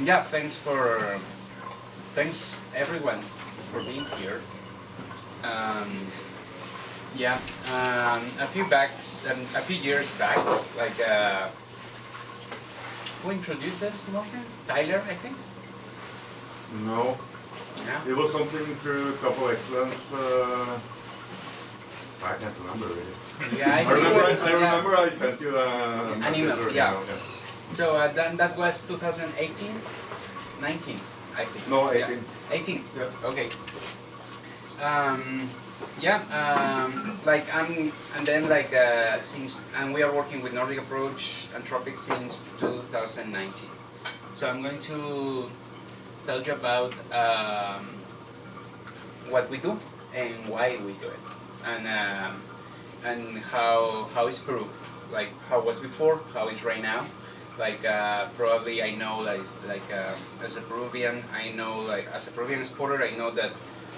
And yeah, thanks everyone for being here. Yeah, a few years back, like who introduced us, Martin? Tyler, I think. No, Yeah. it was something through a couple excellence. I can't remember really. Yeah, I remember I sent you an email. Yeah. So that was 2018, 19, I think. No, 18. Yeah. 18. Yeah. Okay. Like and then like and we are working with Nordic Approach and Tropic since 2019. So I'm going to tell you about what we do and why we do it, and how is Peru, like how was before, how is right now. Like probably I know like as a Peruvian, I know like as a Peruvian exporter, I know that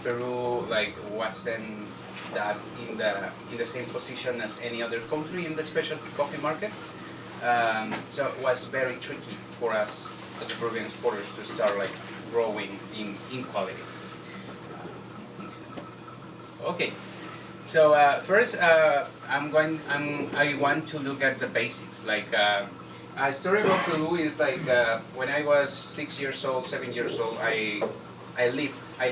Peru like wasn't that in the same position as any other country in the specialty coffee market. So it was very tricky for us as Peruvian exporters to start like growing in quality. Okay, so first I want to look at the basics. Like a story about Peru is like when I was 6 years old, 7 years old, I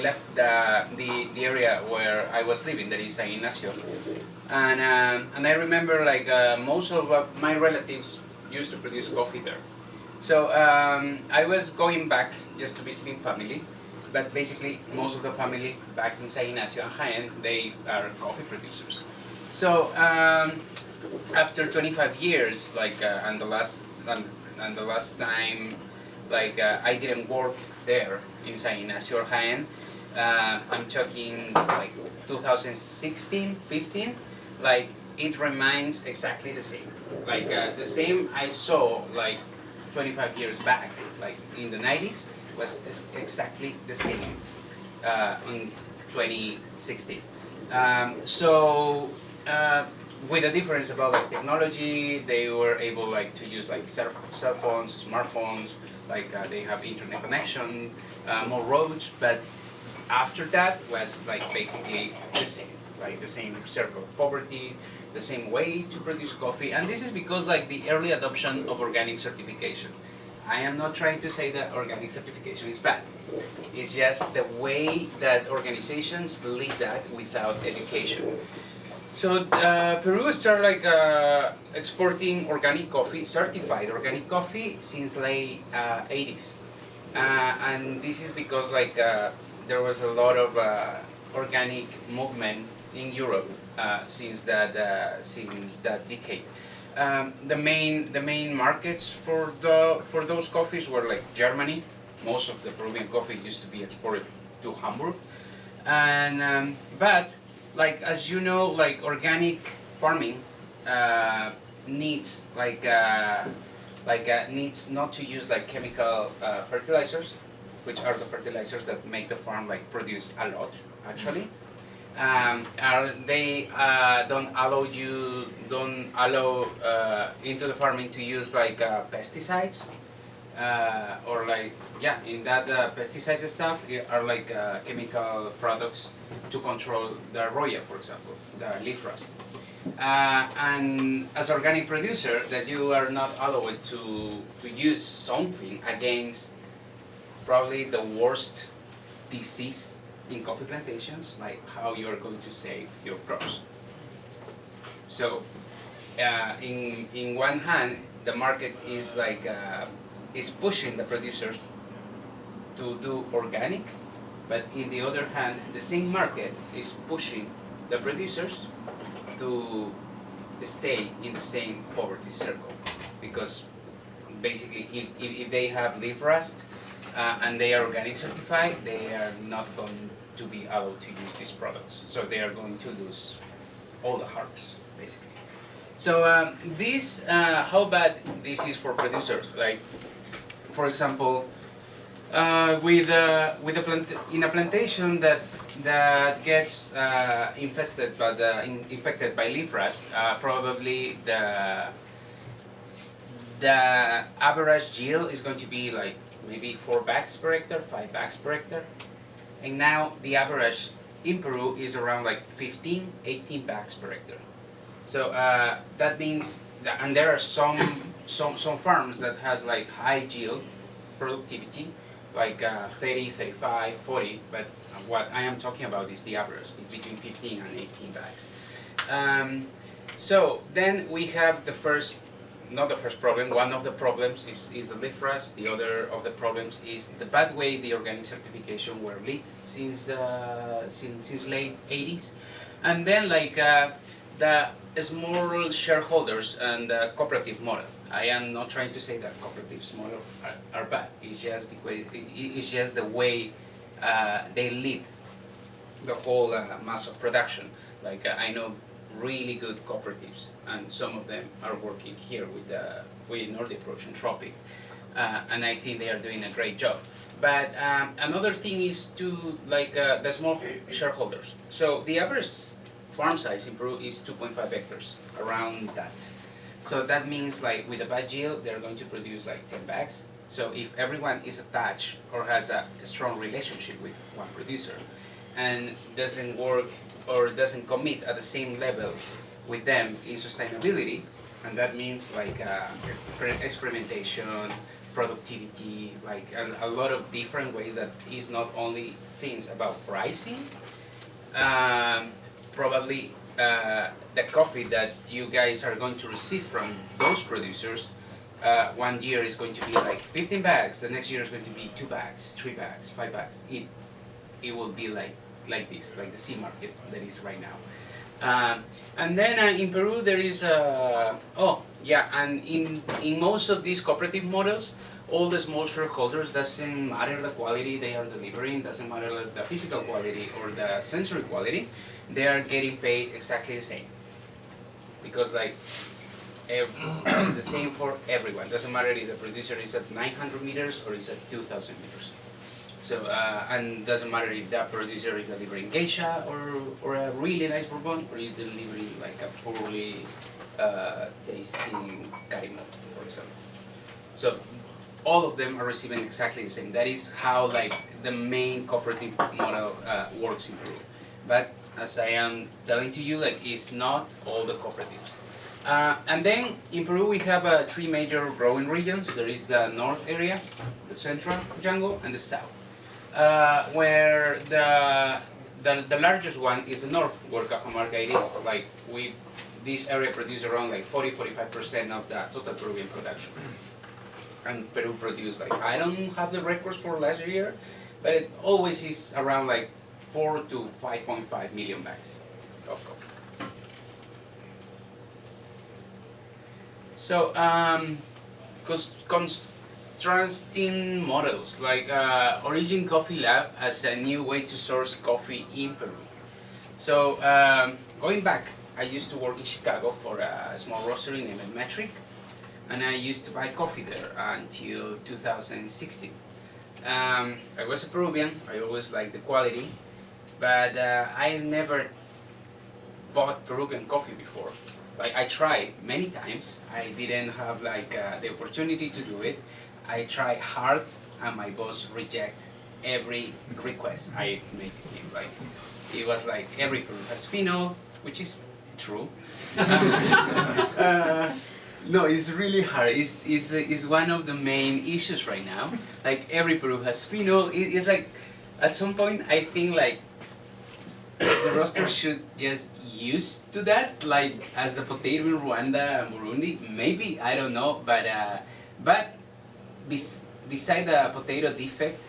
left the area where I was living, that is San Ignacio, and I remember like most of my relatives used to produce coffee there. So I was going back just to visiting family, but basically most of the family back in San Ignacio and Jaén, they are coffee producers. So after 25 years, like and the last time, like I didn't work there in San Ignacio or Jaén. I'm talking like 2016, 15. Like it remains exactly the same. Like the same I saw like 25 years back, like in the 90s, was exactly the same in 2016. With the difference about like technology, they were able like to use like cell phones, smartphones, like they have internet connection, more roads, but after that was like basically the same, like the same circle of poverty, the same way to produce coffee, and this is because like the early adoption of organic certification. I am not trying to say that organic certification is bad. It's just the way that organizations lead that without education. So Peru started like exporting organic coffee, certified organic coffee, since late 80s, and this is because like there was a lot of organic movement in Europe since that decade. The main markets for those coffees were like Germany. Most of the Peruvian coffee used to be exported to Hamburg, and but like as you know, like organic farming needs needs not to use like chemical fertilizers, which are the fertilizers that make the farm like produce a lot actually. They don't allow into the farming to use like pesticides or like in that pesticides stuff are like chemical products to control the roya, for example, the leaf rust. And as organic producer, that you are not allowed to use something against probably the worst disease in coffee plantations, like how you are going to save your crops. So, in one hand, the market is like is pushing the producers to do organic, but in the other hand, the same market is pushing the producers to stay in the same poverty circle, because basically, if they have leaf rust and they are organic certified, they are not going to be allowed to use these products. So they are going to lose all the harvest, basically. So how bad this is for producers? Like, for example, in a plantation that gets infected by leaf rust, probably the average yield is going to be like maybe 4 bags per hectare, 5 bags per hectare. And now the average in Peru is around like 15, 18 bags per hectare. So that means that, and there are some farms that has like high yield productivity, like 30, 35, 40, but what I am talking about is the average, between 15 and 18 bags. So then we have the first, not the first problem, one of the problems is the leaf rust, the other of the problems is the bad way the organic certification were lead since late 80s. And then like the small shareholders and the cooperative model. I am not trying to say that cooperatives model are bad, it's just because it's just the way they lead the whole mass of production. Like I know really good cooperatives, and some of them are working here with Nordic Approach and Tropic, and I think they are doing a great job. But another thing is to like the small shareholders. So the average farm size in Peru is 2.5 hectares, around that. So that means like with a bad yield, they're going to produce like 10 bags. So if everyone is attached or has a strong relationship with one producer and doesn't work or doesn't commit at the same level with them in sustainability, and that means like experimentation, productivity, like a lot of different ways that is not only things about pricing. Probably the coffee that you guys are going to receive from those producers, one year is going to be like 15 bags, the next year is going to be 2 bags, 3 bags, 5 bags. It will be like this, like the sea market that is right now. And then in Peru there is and in most of these cooperative models, all the small shareholders, doesn't matter the quality they are delivering, doesn't matter the physical quality or the sensory quality, they are getting paid exactly the same. Because like it's the same for everyone. Doesn't matter if the producer is at 900 meters or is at 2,000 meters. So and doesn't matter if that producer is delivering geisha or a really nice bourbon, or is delivering like a poorly tasting carimo, for example. So all of them are receiving exactly the same. That is how like the main cooperative model works in Peru. But as I am telling to you, like it's not all the cooperatives. And then in Peru we have 3 major growing regions. There is the north area, the central jungle, and the south. Where the largest one is the north, where Cajamarca it is like this area produces around like 40-45% of the total Peruvian production. And Peru produced like, I don't have the records for last year, but it always is around like 4 to 5.5 million bags of coffee. So, contrasting models like Origin Coffee Lab as a new way to source coffee in Peru. So, going back, I used to work in Chicago for a small roastery named Metric, and I used to buy coffee there until 2016. I was a Peruvian, I always liked the quality, but I never bought Peruvian coffee before. Like I tried many times, I didn't have like the opportunity to do it. I tried hard, and my boss rejected every request I made to him. Like it was like every Peru has phenol, which is true. No, it's really hard. It's one of the main issues right now. Like every Peru has phenol. It's like at some point I think like the roaster should just use to that, like as the potato in Rwanda and Burundi. Maybe, I don't know, but beside the potato defect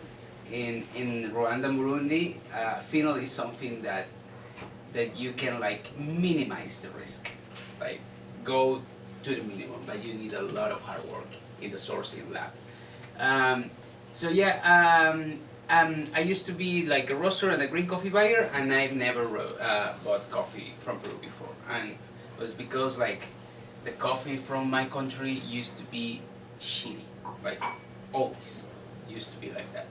in Rwanda and Burundi, phenol is something that you can like minimize the risk, like go to the minimum, but you need a lot of hard work in the sourcing lab. So yeah, I used to be like a roaster and a green coffee buyer, and I've never bought coffee from Peru before, and it was because like the coffee from my country used to be shitty, like always used to be like that.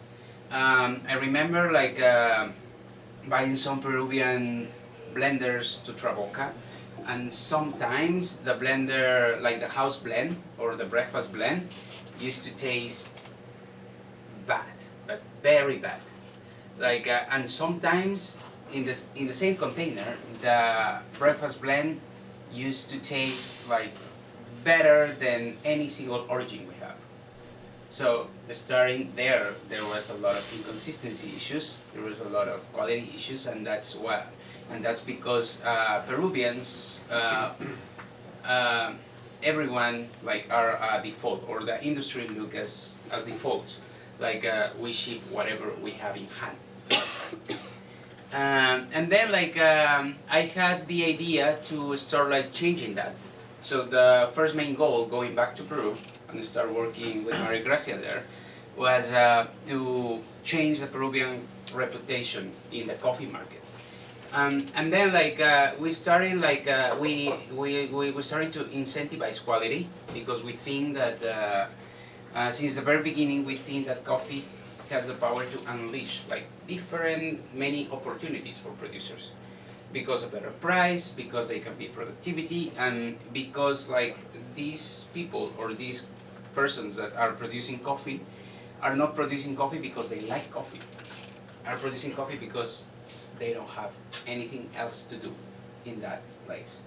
I remember like buying some Peruvian blenders to Traboca, and sometimes the blender, like the house blend or the breakfast blend, used to taste bad, but very bad. Like and sometimes in the same container, the breakfast blend used to taste like better than any single origin we have. So starting there, there was a lot of inconsistency issues. There was a lot of quality issues, and that's because Peruvians, everyone like are default, or the industry look as defaults. Like we ship whatever we have in hand. And then I had the idea to start like changing that. So the first main goal, going back to Peru and start working with Maria Gracia there, was to change the Peruvian reputation in the coffee market. And then we started we started to incentivize quality, because we think that since the very beginning we think that coffee has the power to unleash like many opportunities for producers, because of better price, because they can be productivity, and because like these people or these persons that are producing coffee are not producing coffee because they like coffee, are producing coffee because they don't have anything else to do in that place.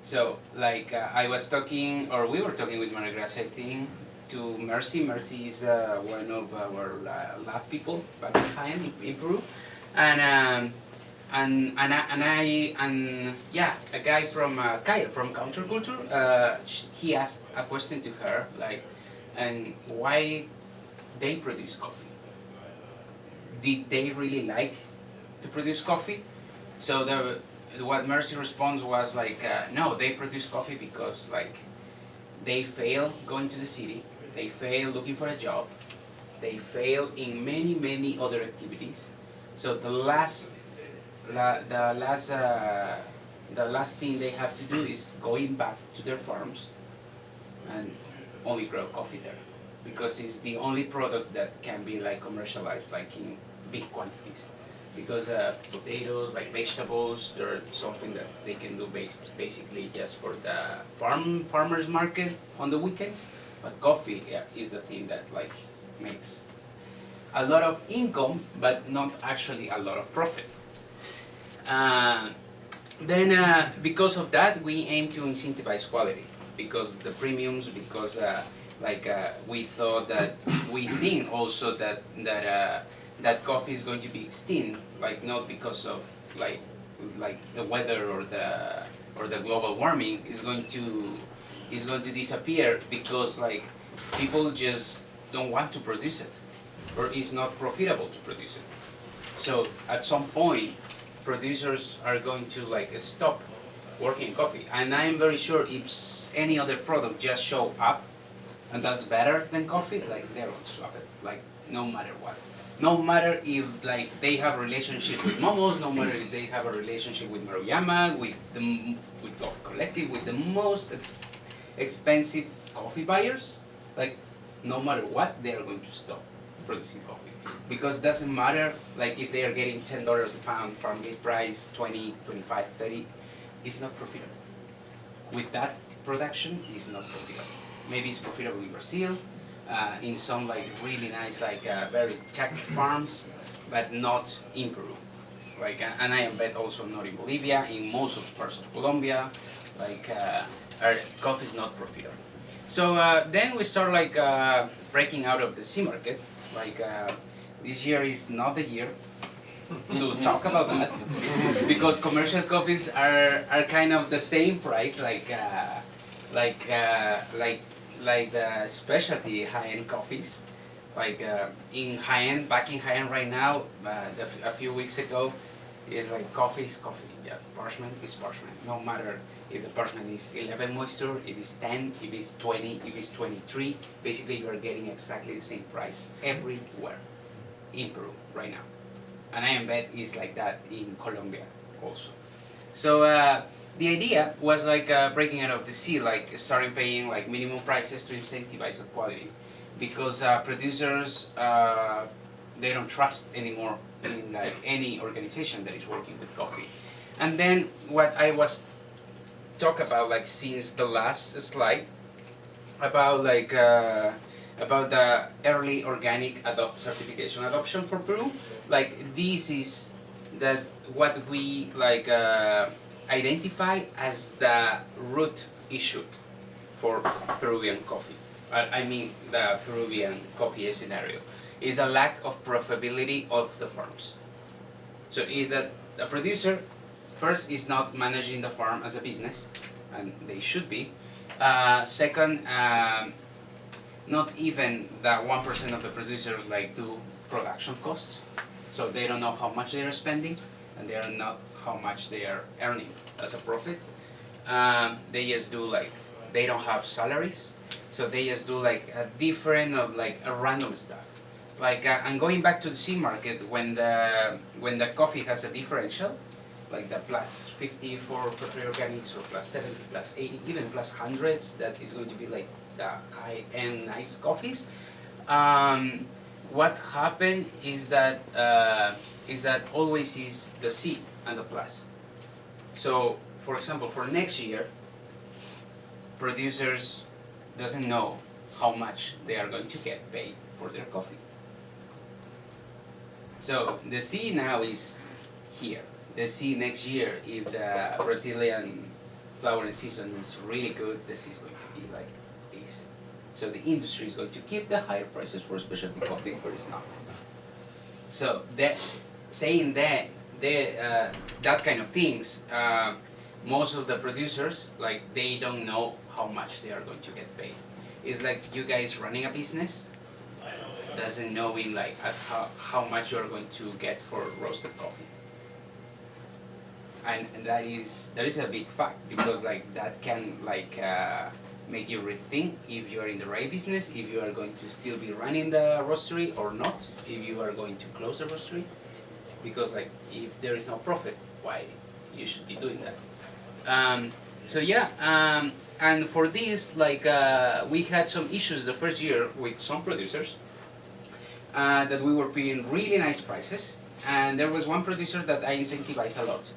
So I was talking, or we were talking with Maria Gracia, I think, to Mercy. Mercy is one of our lab people back in Jaén in Peru, and a guy from Kyle from Counterculture. He asked a question to her and why they produce coffee. Did they really like to produce coffee? So what Mercy response was no, they produce coffee because they fail going to the city, they fail looking for a job, they fail in many other activities. So the last thing they have to do is going back to their farms and only grow coffee there, because it's the only product that can be commercialized in big quantities. Because potatoes, vegetables, they're something that they can do basically just for the farmers market on the weekends. But coffee, is the thing that makes a lot of income, but not actually a lot of profit. Then because of that, we aim to incentivize quality, because the premiums, because we thought that we think also that coffee is going to be extinct, not because of the weather or the global warming is going to disappear, because people just don't want to produce it, or it's not profitable to produce it. So at some point, producers are going to stop working in coffee, and I am very sure if any other product just show up and does better than coffee, they're going to swap it, no matter what. No matter if they have a relationship with Momos, no matter if they have a relationship with Maruyama, with Coffee Collective, with the most expensive coffee buyers, no matter what, they are going to stop producing coffee. Because it doesn't matter if they are getting $10 a pound farm gate price, 20, 25, 30, it's not profitable. With that production, it's not profitable. Maybe it's profitable in Brazil, in some really nice very tech farms, but not in Peru. And I bet also not in Bolivia, in most of parts of Colombia, our coffee is not profitable. So then we start breaking out of the sea market. This year is not the year to talk about that, because commercial coffees are kind of the same price like the specialty high-end coffees. In Jaén, back in Jaén right now, a few weeks ago, is coffee is coffee. Yeah, parchment is parchment. No matter if the parchment is 11 moisture, if it's 10, if it's 20, if it's 23, basically you are getting exactly the same price everywhere in Peru right now. And I bet it's like that in Colombia also. So the idea was breaking out of the sea, starting paying minimum prices to incentivize the quality, because producers they don't trust anymore in any organization that is working with coffee. And then what I was talk about since the last slide about about the early organic certification adoption for Peru. Like this is that what we like identify as the root issue for Peruvian coffee. I mean the Peruvian coffee scenario is the lack of profitability of the farms. So is that the producer first is not managing the farm as a business, and they should be. Second, not even the 1% of the producers like do production costs, so they don't know how much they are spending, and they don't know how much they are earning as a profit. They just do like they don't have salaries, so they just do like a different of like a random stuff. Like and going back to the sea market, when the coffee has a differential, like the plus 50 for free organics, or plus 70, plus 80, even plus hundreds, that is going to be like the high-end nice coffees. What happened is that always is the C and the plus. So, for example, for next year, producers doesn't know how much they are going to get paid for their coffee. So the C now is here. The C next year, if the Brazilian flowering season is really good, the C is going to be like this. So the industry is going to keep the higher prices for specialty coffee, but it's not. So that saying that that kind of things, most of the producers like they don't know how much they are going to get paid. It's like you guys running a business doesn't knowing like how much you are going to get for roasted coffee. And that is a big fact, because like that can like make you rethink if you are in the right business, if you are going to still be running the roastery or not, if you are going to close the roastery, because like if there is no profit, why you should be doing that. So yeah, and for this like we had some issues the first year with some producers that we were paying really nice prices. And there was one producer that I incentivized a lot.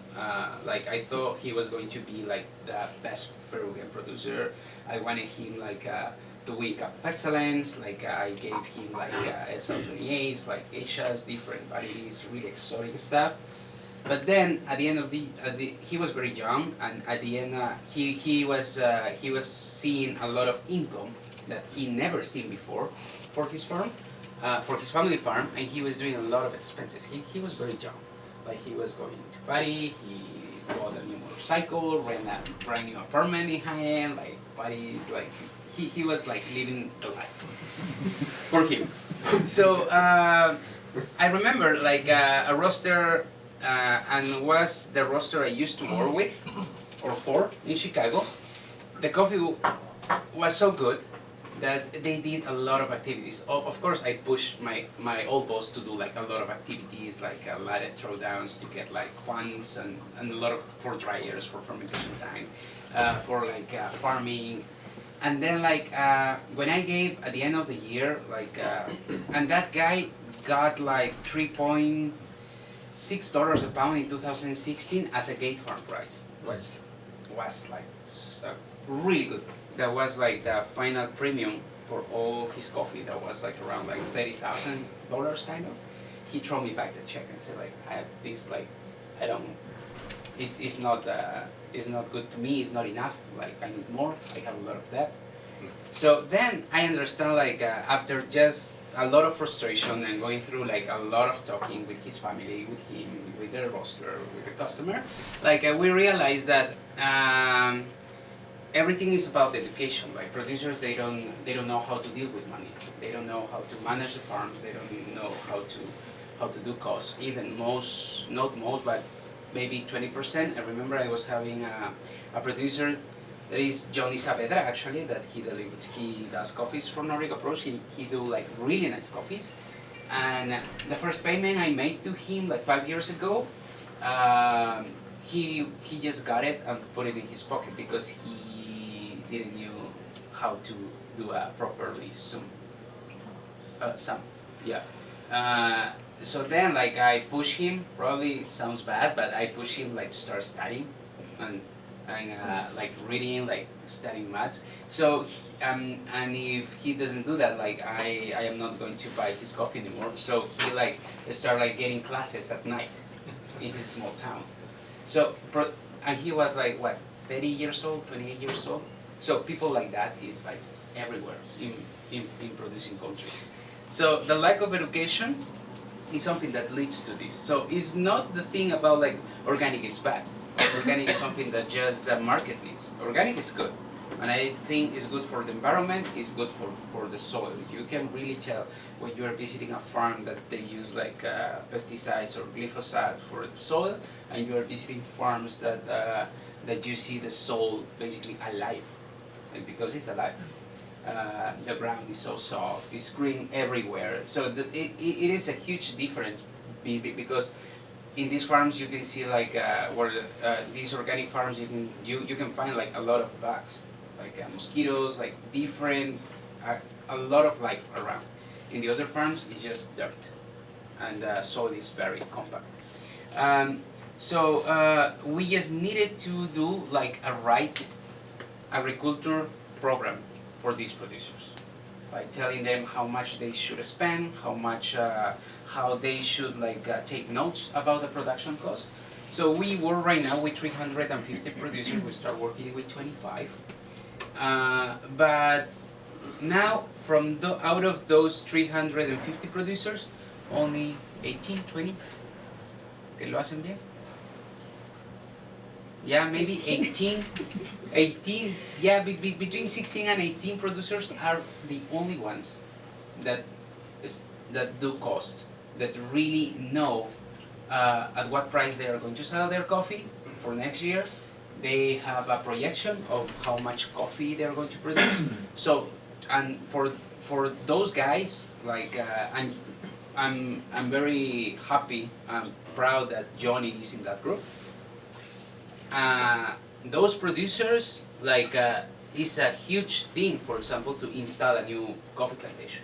Like I thought he was going to be like the best Peruvian producer. I wanted him like to win Cup of Excellence. Like I gave him like SL28s, like Asia's different varieties, really exotic stuff. But then at the end of he was very young, and at the end he was seeing a lot of income that he never seen before for his farm. For his family farm, and he was doing a lot of expenses. He was very young. Like he was going to party, he bought a new motorcycle, rent a brand new apartment in high-end, like parties, like he was like living the life for him. So I remember like a roaster, and was the roaster I used to work with, or for, in Chicago. The coffee was so good that they did a lot of activities. Of course, I pushed my old boss to do like a lot of activities, like latte throwdowns to get like funds, and a lot of for dryers, for fermentation tanks, for like farming. And then like when I gave at the end of the year, like and that guy got like $3.6 a pound in 2016 as a gate farm price. Was like really good. That was like the final premium for all his coffee. That was like around like $30,000 kind of. He threw me back the check and said like, I have this like, I don't, it's not good to me. It's not enough. Like I need more. I have a lot of debt. So then I understand like after just a lot of frustration and going through like a lot of talking with his family, with him, with the roaster, with the customer, like we realized that. Everything is about education. Like producers, they don't know how to deal with money. They don't know how to manage the farms. They don't know how to do costs. Even not most, but maybe 20%. I remember I was having a producer that is Johnny Saavedra actually, that he does coffees for Nordic Approach. He do like really nice coffees. And the first payment I made to him like 5 years ago, he just got it and put it in his pocket because he didn't know how to do a properly sum. Yeah. So then like I push him, probably it sounds bad, but I push him like to start studying, and and like reading, like studying maths. So, and if he doesn't do that, like I am not going to buy his coffee anymore. So he like start like getting classes at night in his small town. So, and he was like what, 30 years old, 28 years old. So people like that is like everywhere in producing countries. So the lack of education is something that leads to this. So it's not the thing about like organic is bad. Organic is something that just the market needs. Organic is good. And I think it's good for the environment, it's good for the soil. You can really tell when you are visiting a farm that they use like pesticides or glyphosate for the soil, and you are visiting farms that, that you see the soil basically alive, like, because it's alive. The ground is so soft, it's green everywhere. So it is a huge difference because in these farms you can see like where these organic farms you can find like a lot of bugs, like mosquitoes, like different, a lot of life around. In the other farms it's just dirt, and soil is very compact. So we just needed to do like a right agriculture program for these producers, by telling them how much they should spend, how they should like take notes about the production cost. So we work right now with 350 producers. We start working with 25, but now from out of those 350 producers, only 18, 20 que lo hacen bien. Yeah, maybe 18, yeah, between 16 and 18 producers are the only ones that do cost, that really know at what price they are going to sell their coffee for next year. They have a projection of how much coffee they are going to produce. So, and for those guys, like, I'm very happy and proud that Johnny is in that group. Those producers, like, it's a huge thing, for example, to install a new coffee plantation.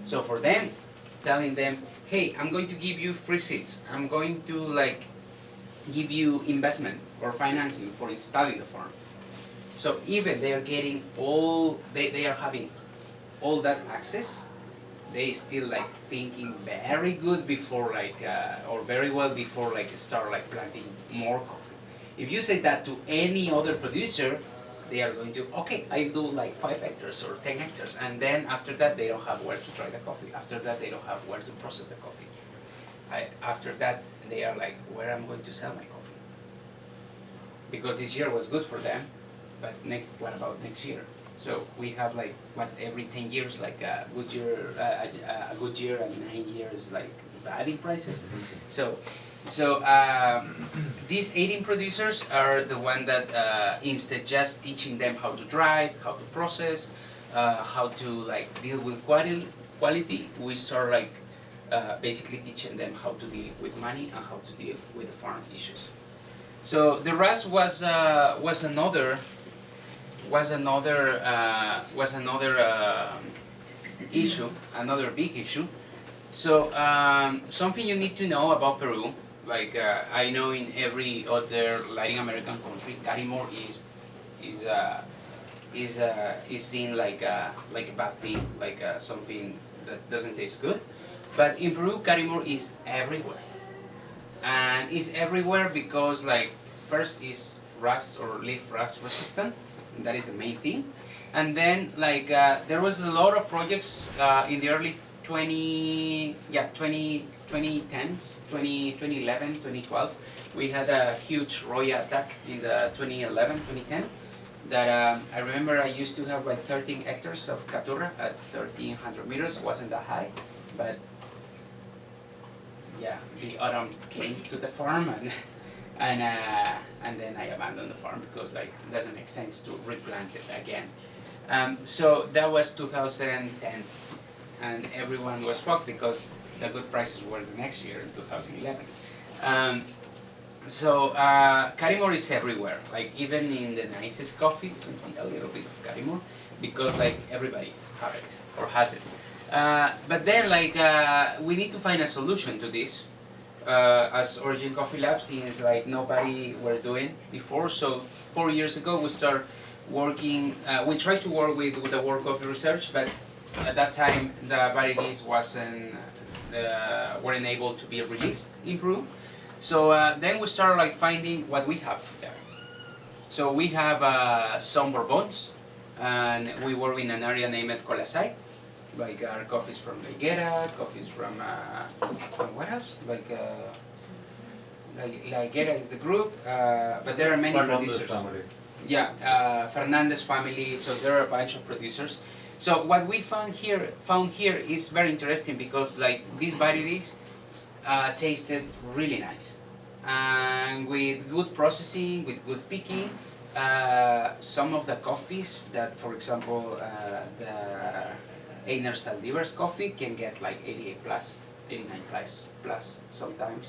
So for them, telling them, hey, I'm going to give you free seeds, I'm going to like give you investment or financing for installing the farm. So even they are getting all, they are having all that access, they still like thinking very good before like, or very well before like start like planting more coffee. If you say that to any other producer, they are going to, okay, I do like 5 hectares or 10 hectares, and then after that they don't have where to dry the coffee. After that they don't have where to process the coffee. After that they are like, where am I going to sell my coffee? Because this year was good for them, but what about next year? So we have like, what, every 10 years, like a good year and 9 years like bad in prices. So these 18 producers are the one that instead just teaching them how to dry, how to process, how to like deal with quality, we start like basically teaching them how to deal with money and how to deal with the farm issues. So the rest was another issue, another big issue. So something you need to know about Peru, like I know in every other Latin American country, Carimor is seen like a bad thing, like something that doesn't taste good. But in Peru, Carimor is everywhere, and it's everywhere because like first is rust or leaf rust resistant, and that is the main thing. And then like there was a lot of projects in the early 2010s, 2011, 2012. We had a huge roya attack in the 2011, 2010. That I remember I used to have like 13 hectares of caturra at 1,300 meters. It wasn't that high, but yeah, the autumn came to the farm, and then I abandoned the farm because like it doesn't make sense to replant it again. So that was 2010, and everyone was fucked because the good prices were the next year, in 2011. Carimor is everywhere, like even in the nicest coffee, it's going to be a little bit of Carimor because like everybody have it or has it. But then like we need to find a solution to this. as Origin Coffee Lab since like nobody were doing before. So 4 years ago we started working. We tried to work with the World Coffee Research, but at that time the varieties weren't able to be released in Peru. So then we started like finding what we have there. So we have some Bourbons, and we work in an area named Colasai. Like our coffees from La Higuera, coffees from what else? Like La Higuera is the group, but there are many Fernandez producers. family. Yeah, Fernandez family. So there are a bunch of producers. So what we found here is very interesting because like these varieties tasted really nice, and with good processing, with good picking. Some of the coffees that, for example, the Einar Saldívar's coffee can get like 88 plus, 89 plus sometimes.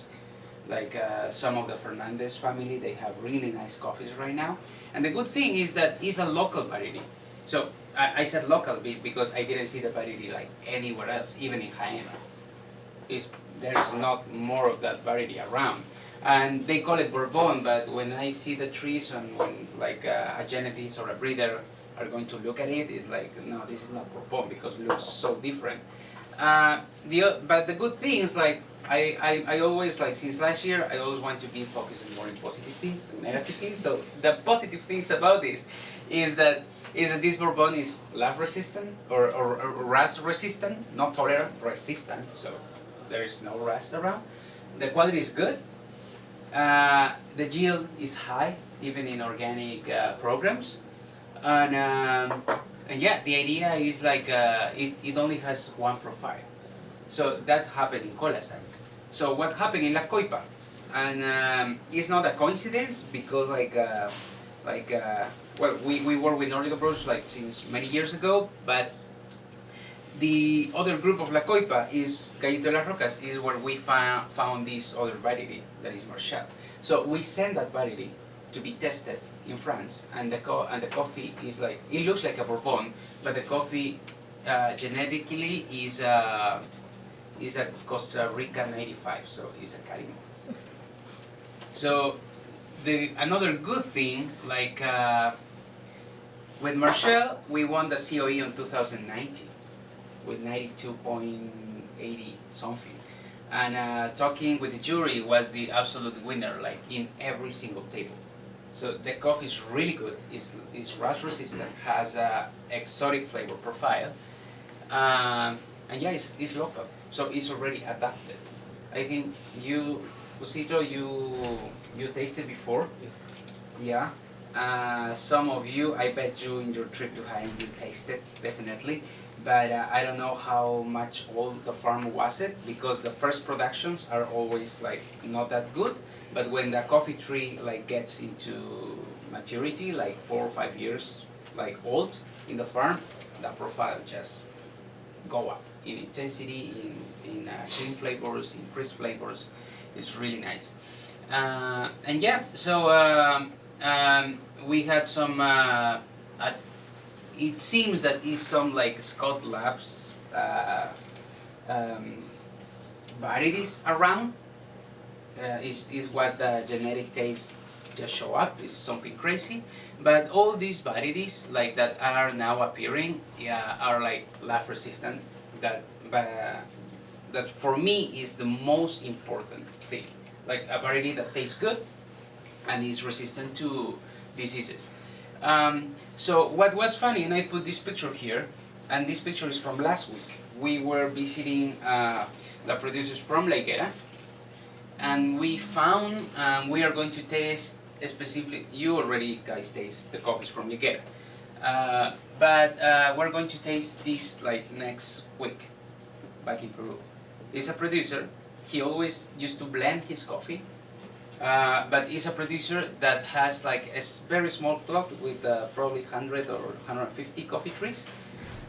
Like some of the Fernandez family, they have really nice coffees right now. And the good thing is that it's a local variety. So I said local because I didn't see the variety like anywhere else, even in Jaena. There's not more of that variety around. And they call it Bourbon, but when I see the trees and when like a genetist or a breeder are going to look at it, it's like, no, this is not Bourbon because it looks so different. But the good thing is like, I always, like since last year, I always want to be focusing more on positive things than negative things. So the positive things about this is that this Bourbon is laugh resistant or rust resistant, not tolerant, resistant. So there is no rust around. The quality is good. The yield is high, even in organic programs, and yeah, the idea is like it only has one profile. So that happened in Colasai. So what happened in La Coipa, and it's not a coincidence because well, we work with Nordic Approach like since many years ago, but the other group of La Coipa is Gallito de las Rocas, is where we found this other variety that is Marchal. So we sent that variety to be tested in France, and the coffee is like, it looks like a Bourbon, but the coffee genetically is a Costa Rica 95, so it's a Carimo. So another good thing, like with Marchal, we won the COE in 2019. With 92.80 something, and talking with the jury was the absolute winner, like in every single table. So the coffee is really good. It's rust resistant, has a exotic flavor profile, and yeah, it's local, so it's already adapted. I think you, Osito, you tasted before. Yes. Yeah. Some of you, I bet you in your trip to Jaén you tasted definitely. But I don't know how much old the farm was it, because the first productions are always like not that good, but when the coffee tree like gets into maturity, like 4 or 5 years like old in the farm, the profile just go up in intensity, in clean flavors, in crisp flavors. It's really nice. And yeah, so we had some it seems that is some like Scott Labs varieties around. Is what the genetic taste just show up. Is something crazy, but all these varieties like that are now appearing, yeah, are like laugh resistant. That for me is the most important thing. Like a variety that tastes good and is resistant to diseases. So what was funny, and I put this picture here, and this picture is from last week. We were visiting the producers from La Higuera, and we found we are going to taste specifically. You already guys taste the coffees from La Higuera, but we're going to taste this like next week back in Peru. He's a producer. He always used to blend his coffee. But he's a producer that has like a very small plot with probably 100 or 150 coffee trees,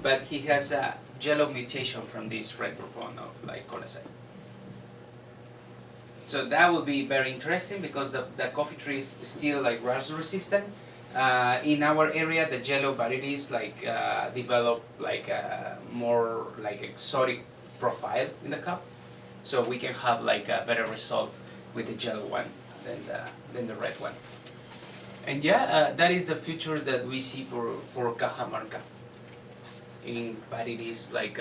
but he has a yellow mutation from this red Bourbon of like Colasai. So that would be very interesting because the coffee tree is still like rust resistant. In our area, the yellow varieties like develop like a more like exotic profile in the cup. so we can have like a better result with the gel one than the red one. And yeah, that is the future that we see for Cajamarca. In varieties, like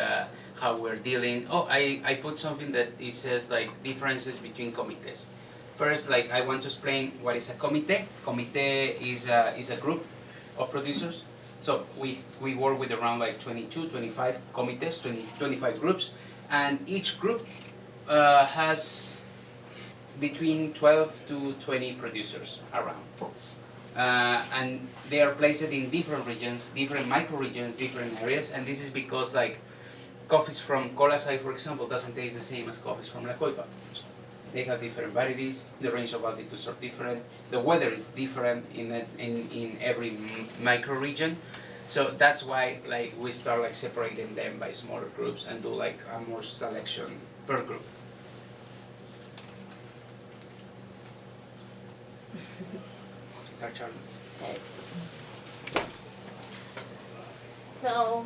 how we're dealing. Oh, I put something that it says like differences between comités. First, like I want to explain what is a comité. Comité is a group of producers. So we work with around like 22, 25 comités, 25 groups, and each group has between 12 to 20 producers around. And they are placed in different regions, different micro-regions, different areas, and this is because like coffees from Colasai, for example, doesn't taste the same as coffees from La Coipa. They have different varieties, the range of altitudes are different, the weather is different in every micro-region, so that's why like we start like separating them by smaller groups and do like a more selection per group. So,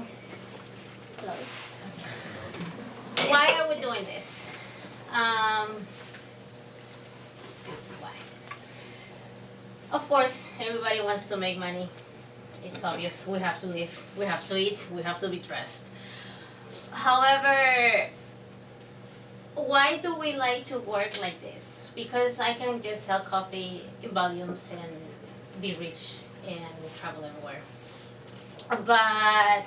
hello. Why are we doing this? Why? Of course, everybody wants to make money. It's obvious. We have to live, we have to eat, we have to be dressed. However, why do we like to work like this? Because I can just sell coffee in volumes and be rich and travel everywhere. But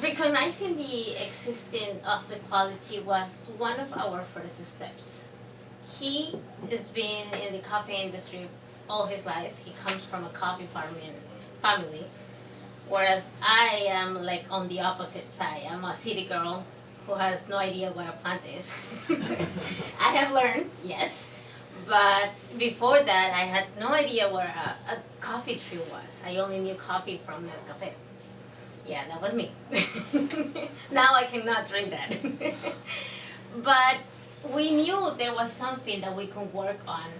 recognizing the existence of the quality was one of our first steps. He has been in the coffee industry all his life. He comes from a coffee farming family, whereas I am like on the opposite side. I'm a city girl who has no idea what a plant is. I have learned, yes, but before that I had no idea what a coffee tree was. I only knew coffee from Nescafe. Yeah, that was me. Now I cannot drink that. But we knew there was something that we could work on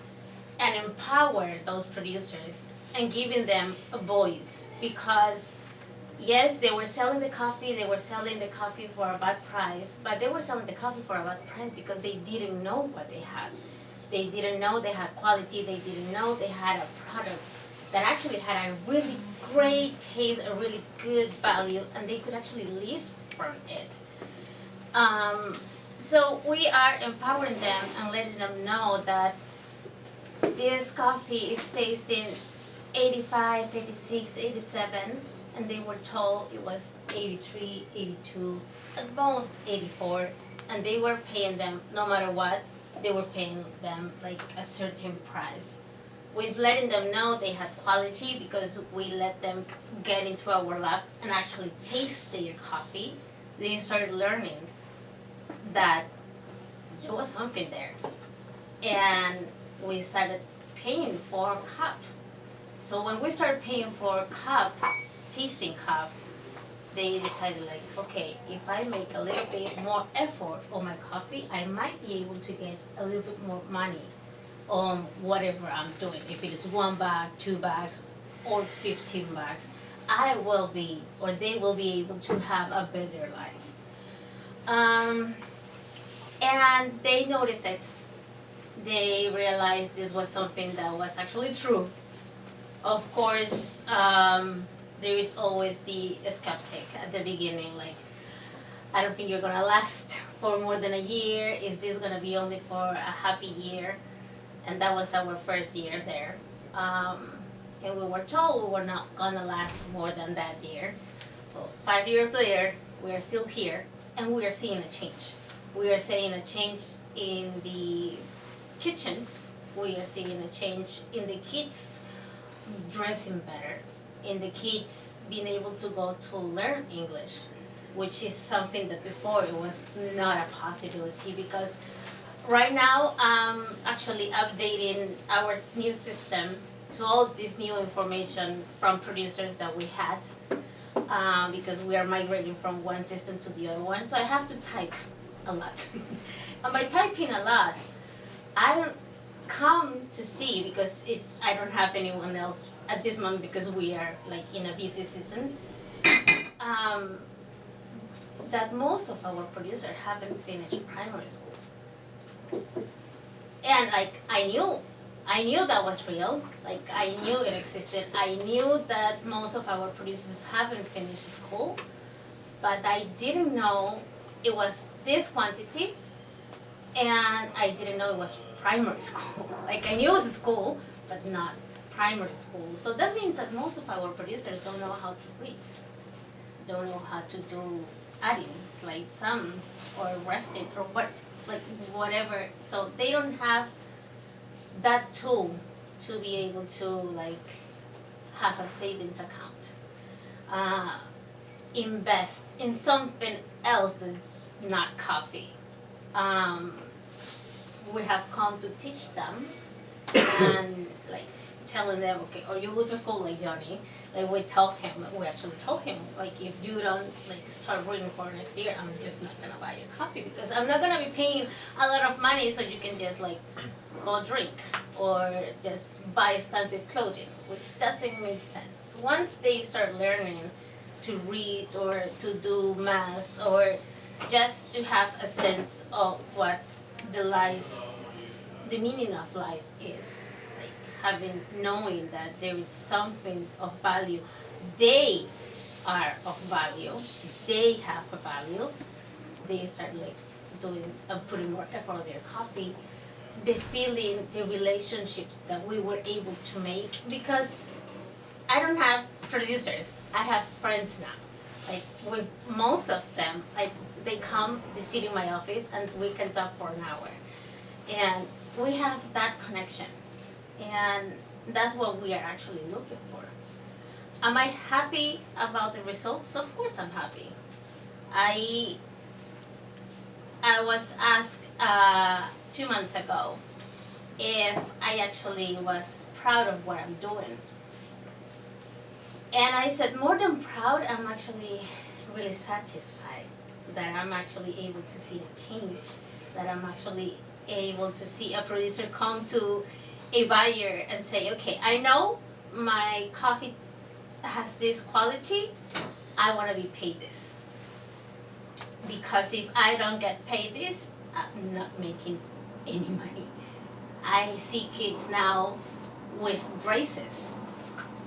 and empower those producers and giving them a voice, because yes, they were selling the coffee for a bad price, but they were selling the coffee for a bad price because they didn't know what they had. They didn't know they had quality, they didn't know they had a product that actually had a really great taste, a really good value, and they could actually live from it. So we are empowering them and letting them know that this coffee is tasting 85, 86, 87, and they were told it was 83, 82, at most 84, and they were paying them, no matter what, they were paying them like a certain price. We've letting them know they had quality because we let them get into our lab and actually taste their coffee. They started learning that there was something there. And we started paying for a cup. So when we started paying for a cup, tasting cup, they decided like, okay, if I make a little bit more effort on my coffee, I might be able to get a little bit more money on whatever I'm doing. If it is 1 bag, 2 bags, or 15 bags, I will be, or they will be able to have a better life. And they noticed it. They realized this was something that was actually true. Of course, there is always the skeptic at the beginning, like, I don't think you're gonna last for more than a year. Is this gonna be only for a happy year? And that was our first year there. And we were told we were not gonna last more than that year. Well, 5 years later, we are still here, and we are seeing a change. We are seeing a change in the kitchens. We are seeing a change in the kids dressing better, in the kids being able to go to learn English, which is something that before it was not a possibility, because right now I'm actually updating our new system to all this new information from producers that we had, because we are migrating from one system to the other one, so I have to type a lot. And by typing a lot, I come to see, because I don't have anyone else at this moment because we are like in a busy season, that most of our producers haven't finished primary school. And like I knew that was real. Like I knew it existed. I knew that most of our producers haven't finished school, but I didn't know it was this quantity, and I didn't know it was primary school. Like I knew it was school, but not primary school. So that means that most of our producers don't know how to read, don't know how to do adding, like sum or resting or what, like whatever. So they don't have that tool to be able to like have a savings account, invest in something else that's not coffee. We have come to teach them and like telling them, okay, or you go to school like Johnny, like we actually told him, like if you don't like start reading for next year, I'm just not gonna buy your coffee because I'm not gonna be paying a lot of money so you can just like go drink or just buy expensive clothing, which doesn't make sense. Once they start learning to read or to do math or just to have a sense of what the meaning of life is, like knowing that there is something of value, they are of value, they have a value, they start like putting more effort on their coffee, the feeling, the relationship that we were able to make, because I don't have producers, I have friends now. Like with most of them, like they sit in my office and we can talk for an hour. And we have that connection. And that's what we are actually looking for. Am I happy about the results? Of course I'm happy. I was asked 2 months ago if I actually was proud of what I'm doing. And I said, more than proud, I'm actually really satisfied that I'm actually able to see a change, that I'm actually able to see a producer come to a buyer and say, okay, I know my coffee has this quality, I want to be paid this. Because if I don't get paid this, I'm not making any money. I see kids now with braces.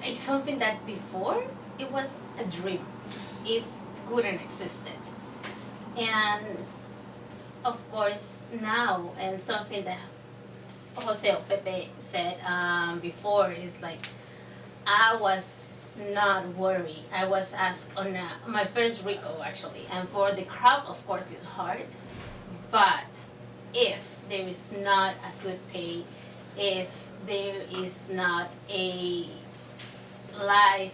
It's something that before it was a dream. It couldn't exist. And of course now, and something that Jose or Pepe said before is like, I was not worried. I was asked on my first RICO actually, and for the crop of course it's hard, but if there is not a good pay, if there is not a life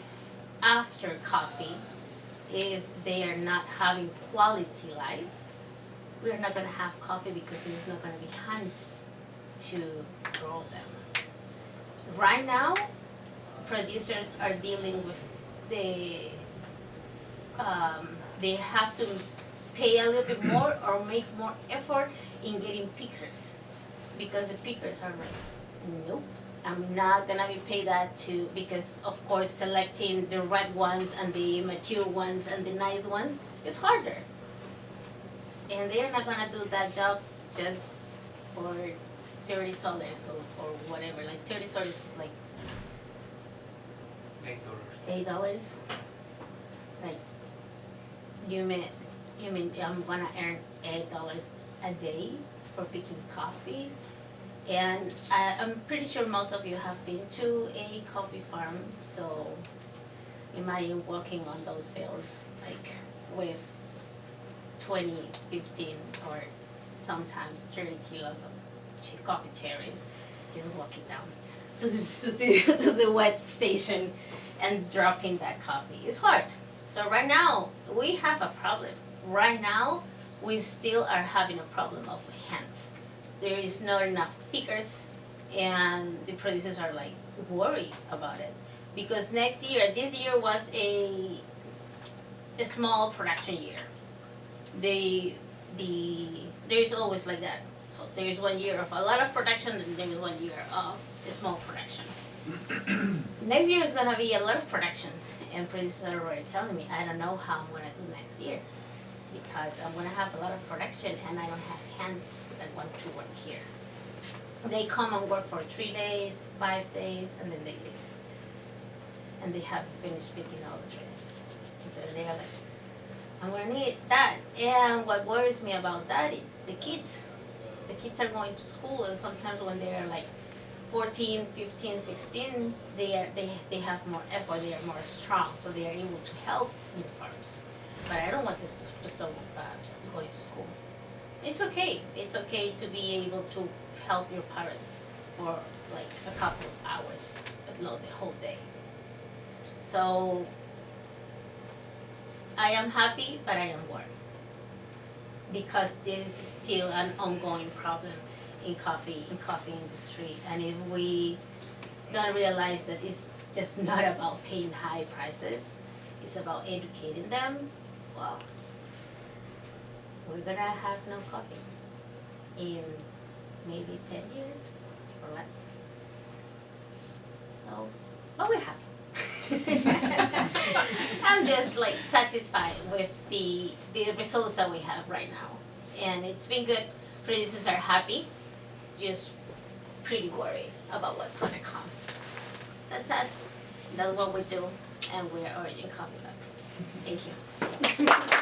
after coffee, if they are not having quality life, we're not gonna have coffee because there's not gonna be hands to grow them. Right now, producers are dealing with they have to pay a little bit more or make more effort in getting pickers, because the pickers are like, nope, I'm not gonna be paid that too, because of course selecting the red ones and the mature ones and the nice ones is harder. And they're not gonna do that job just for $30 or whatever. Like $30 is like $8. Like you mean I'm gonna earn $8 a day for picking coffee? And I'm pretty sure most of you have been to a coffee farm, so imagine walking on those fields like with 20, 15, or sometimes 30 kilos of coffee cherries, just walking down to the wet station and dropping that coffee. It's hard. So right now, we have a problem. Right now, we still are having a problem of hands. There is not enough pickers, and the producers are like worried about it. Because this year was a small production year. There's always like that. So there is 1 year of a lot of production, and there is 1 year of a small production. Next year is gonna be a lot of productions, and producers are already telling me, I don't know how I'm gonna do next year. because I'm gonna have a lot of production and I don't have hands that want to work here. They come and work for 3 days, 5 days, and then they leave. And they have finished picking all the trees. And so they are like, I'm gonna need that. And what worries me about that is the kids. The kids are going to school, and sometimes when they are like 14, 15, 16, they have more effort, they are more strong, so they are able to help in the farms. But I don't want this to still going to school. It's okay. It's okay to be able to help your parents for like a couple of hours, but not the whole day. So I am happy, but I am worried because there is still an ongoing problem in coffee industry, and if we don't realize that it's just not about paying high prices, it's about educating them, well, we're gonna have no coffee in maybe 10 years or less. So, but we're happy. I'm just like satisfied with the results that we have right now, and it's been good. Producers are happy, just pretty worried about what's gonna come. That's us. That's what we do, and we're Origin Coffee Lab. Thank you.